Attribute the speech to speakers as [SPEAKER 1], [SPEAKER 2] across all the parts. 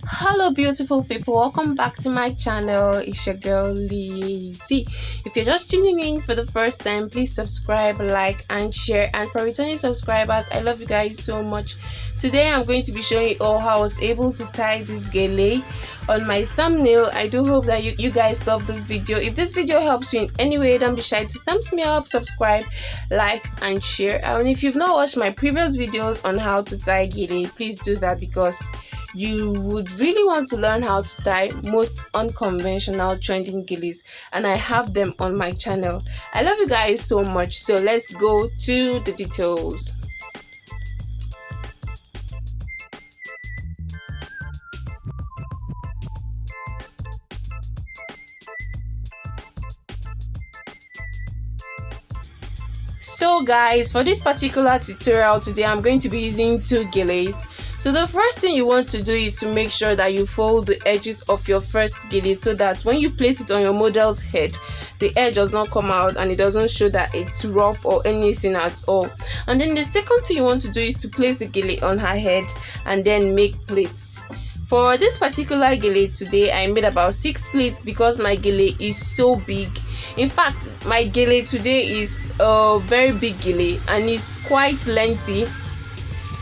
[SPEAKER 1] Hello beautiful people, welcome back to my channel. It's your girl Lizzie. If you're just tuning in for the first time, please subscribe, like and share. And for returning subscribers, I love you guys so much. Today I'm going to be showing you all how I was able to tie this gele on my thumbnail. I do hope that you guys love this video. If this video helps you in any way, don't be shy to thumbs me up, subscribe, like and share. And if you've not watched my previous videos on how to tie gele, please do that because you would really want to learn how to tie most unconventional trending geles, and I have them on my channel. I love you guys so much, so let's go to the details. So guys, for this particular tutorial today, I'm going to be using two geles. So the first thing you want to do is to make sure that you fold the edges of your first gele so that when you place it on your model's head, the edge does not come out and it doesn't show that it's rough or anything at all. And then the second thing you want to do is to place the gele on her head and then make pleats. For this particular gele today, I made about 6 pleats because my gele is so big. In fact, my gele today is a very big gele and it's quite lengthy.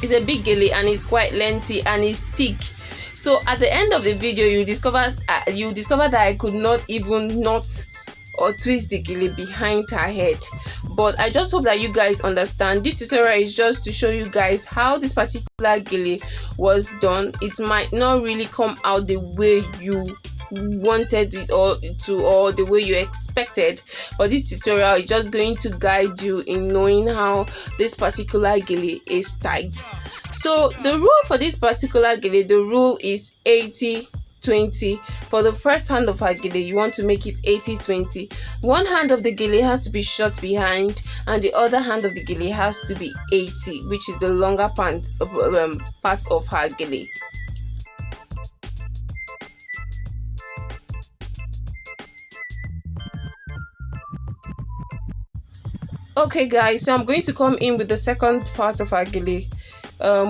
[SPEAKER 1] It's a big gele and it's quite lengthy and it's thick. So at the end of the video, you discover that I could not even knot or twist the gele behind her head. But I just hope that you guys understand. This tutorial is just to show you guys how this particular gele was done. It might not really come out the way you wanted it or the way you expected, but this tutorial is just going to guide you in knowing how this particular gele is tied. So the rule for this particular gele, the rule is 80-20. For the first hand of her gele, you want to make it 80-20. One hand of the gele has to be short behind and the other hand of the gele has to be 80, which is the longer part of her gele. Okay guys, so I'm going to come in with the second part of our gele,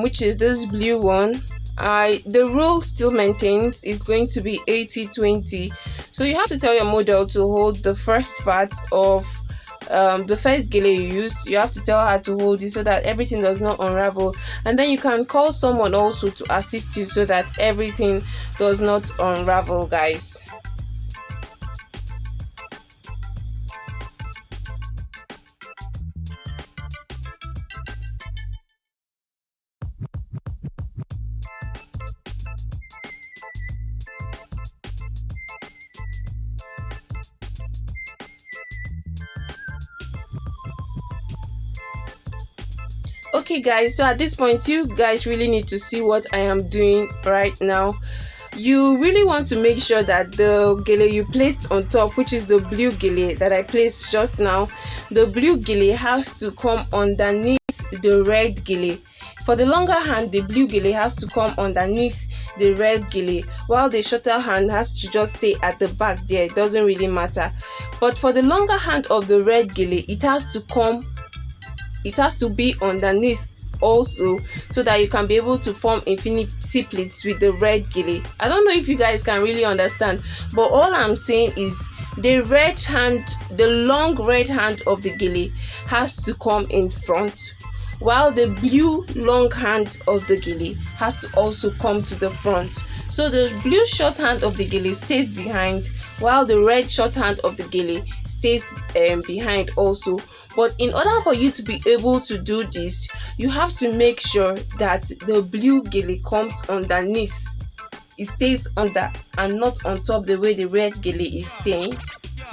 [SPEAKER 1] which is this blue one. The rule still maintains it's going to be 80-20. So you have to tell your model to hold the first part of the first gele you used. You have to tell her to hold it so that everything does not unravel, and then you can call someone also to assist you so that everything does not unravel, guys. Okay guys, so at this point you guys really need to see what I am doing right now. You really want to make sure that the gele you placed on top, which is the blue gele that I placed just now, the blue gele has to come underneath the red gele. For the longer hand, the blue gele has to come underneath the red gele, while the shorter hand has to just stay at the back there. It doesn't really matter. But for the longer hand of the red gele, it has to be underneath also, so that you can be able to form infinity pleats with the red gele. I don't know if you guys can really understand, but all I'm saying is the red hand, the long red hand of the gele has to come in front, while the blue long hand of the gele has to also come to the front. So the blue short hand of the gele stays behind, while the red short hand of the gele stays behind also. But in order for you to be able to do this, you have to make sure that the blue gele comes underneath. It stays under and not on top the way the red gele is staying,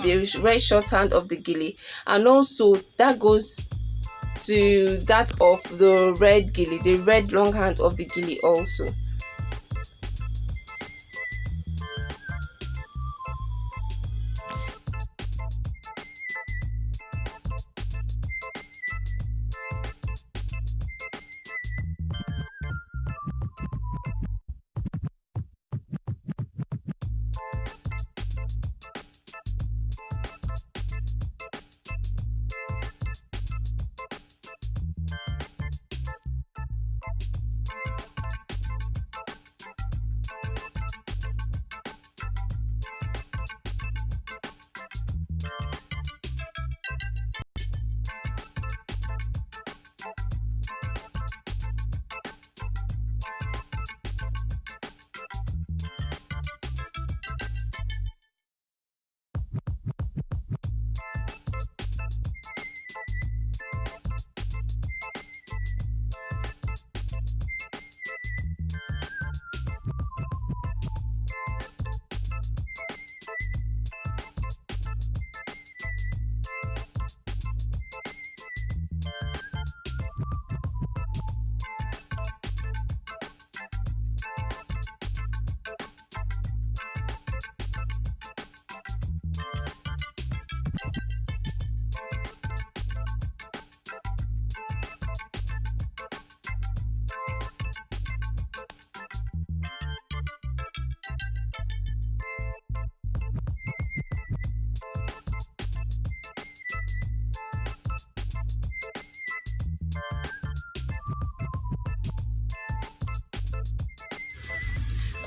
[SPEAKER 1] the red short hand of the gele, and also that goes to that of the red gele, the red long hand of the gele also.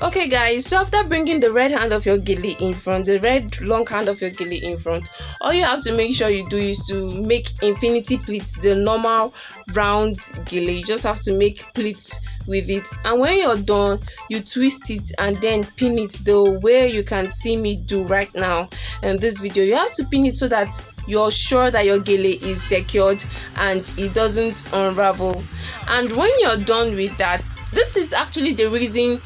[SPEAKER 1] Okay guys, so after bringing the red hand of your gele in front, the red long hand of your gele in front, all you have to make sure you do is to make infinity pleats, the normal round gele. You just have to make pleats with it, and when you're done, you twist it and then pin it the way you can see me do right now in this video. You have to pin it so that you're sure that your gele is secured and it doesn't unravel. And when you're done with that, this is actually the reason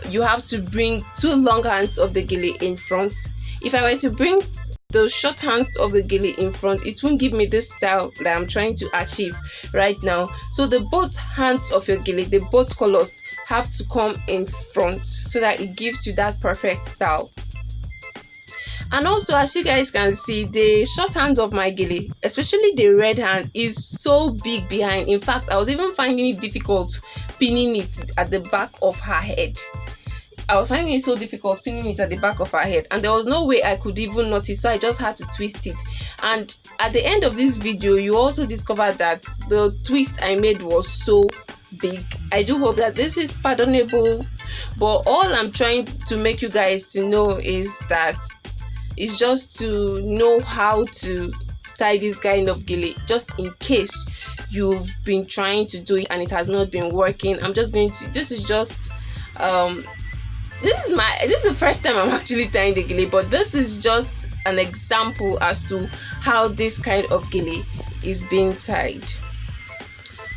[SPEAKER 1] you have to bring two long hands of the gele in front. If I were to bring the short hands of the gele in front, it won't give me this style that I'm trying to achieve right now. So the both hands of your gele, the both colors, have to come in front so that it gives you that perfect style. And also, as you guys can see, the short hands of my gele, especially the red hand, is so big behind. In fact, I was even finding it difficult pinning it at the back of her head. I was finding it so difficult pinning it at the back of her head, and there was no way I could even notice, so I just had to twist it. And at the end of this video, you also discovered that the twist I made was so big. I do hope that this is pardonable, but all I'm trying to make you guys to know is that it's just to know how to tie this kind of gele, just in case you've been trying to do it and it has not been working. I'm just going to, this is the first time I'm actually tying the gele, but this is just an example as to how this kind of gele is being tied.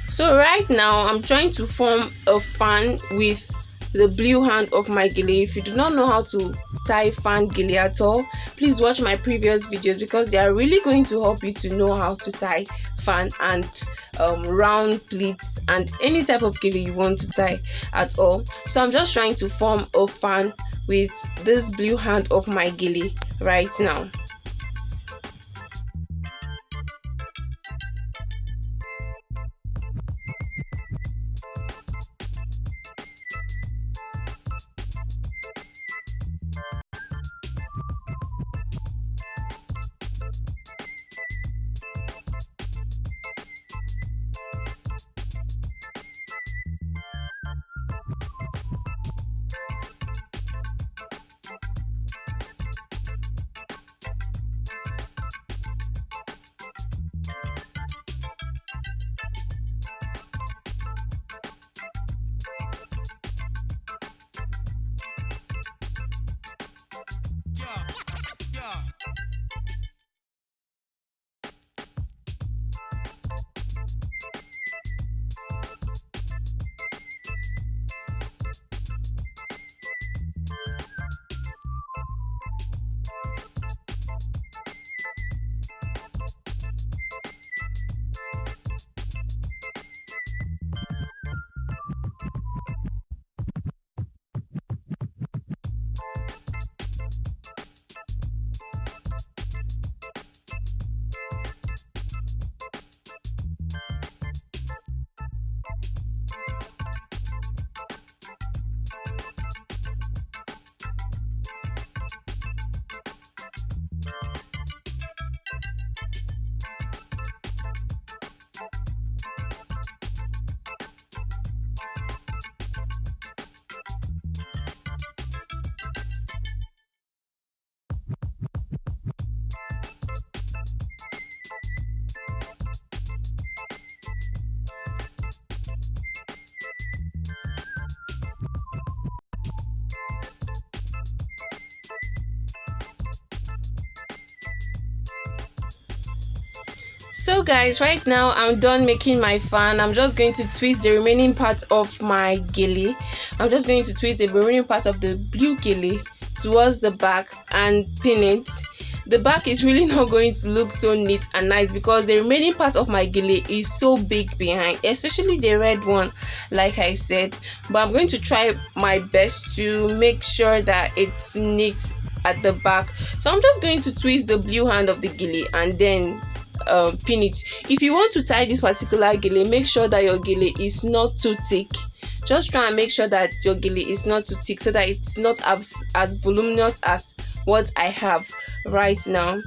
[SPEAKER 1] So right now I'm trying to form a fan with the blue hand of my gele. If you do not know how to tie fan gele at all, please watch my previous videos, because they are really going to help you to know how to tie fan and round pleats and any type of gele you want to tie at all. So I'm just trying to form a fan with this blue hand of my gele right now. So guys, right now I'm done making my fan. I'm just going to twist the remaining part of my gele. I'm just going to twist the remaining part of the blue gele towards the back and pin it. The back is really not going to look so neat and nice because the remaining part of my gele is so big behind, especially the red one, like I said. But I'm going to try my best to make sure that it's neat at the back. So I'm just going to twist the blue hand of the gele and then pin it. If you want to tie this particular gele, make sure that your gele is not too thick. Just try and make sure that your gele is not too thick so that it's not as voluminous as what I have right now.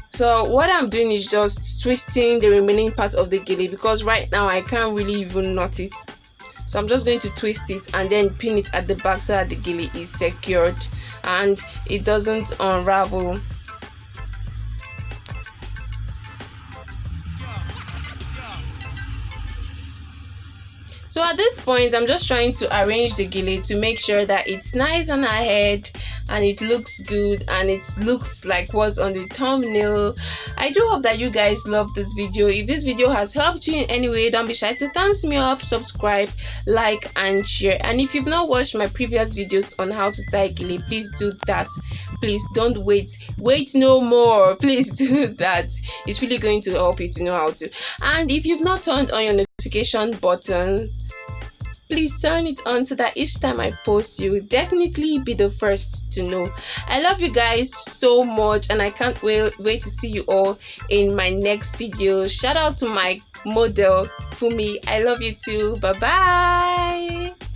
[SPEAKER 1] So what I'm doing is just twisting the remaining part of the gele because right now I can't really even knot it. So I'm just going to twist it and then pin it at the back so that the gele is secured and it doesn't unravel. So at this point, I'm just trying to arrange the gele to make sure that it's nice on her head and it looks good and it looks like what's on the thumbnail. I do hope that you guys love this video. If this video has helped you in any way, don't be shy to thumbs me up, subscribe, like and share. And if you've not watched my previous videos on how to tie gele, please do that. Please don't wait no more. Please do that. It's really going to help you to know how to. And if you've not turned on your notification button, please turn it on so that each time I post, you will definitely be the first to know. I love you guys so much and I can't wait to see you all in my next video. Shout out to my model Fumi. I love you too. Bye bye.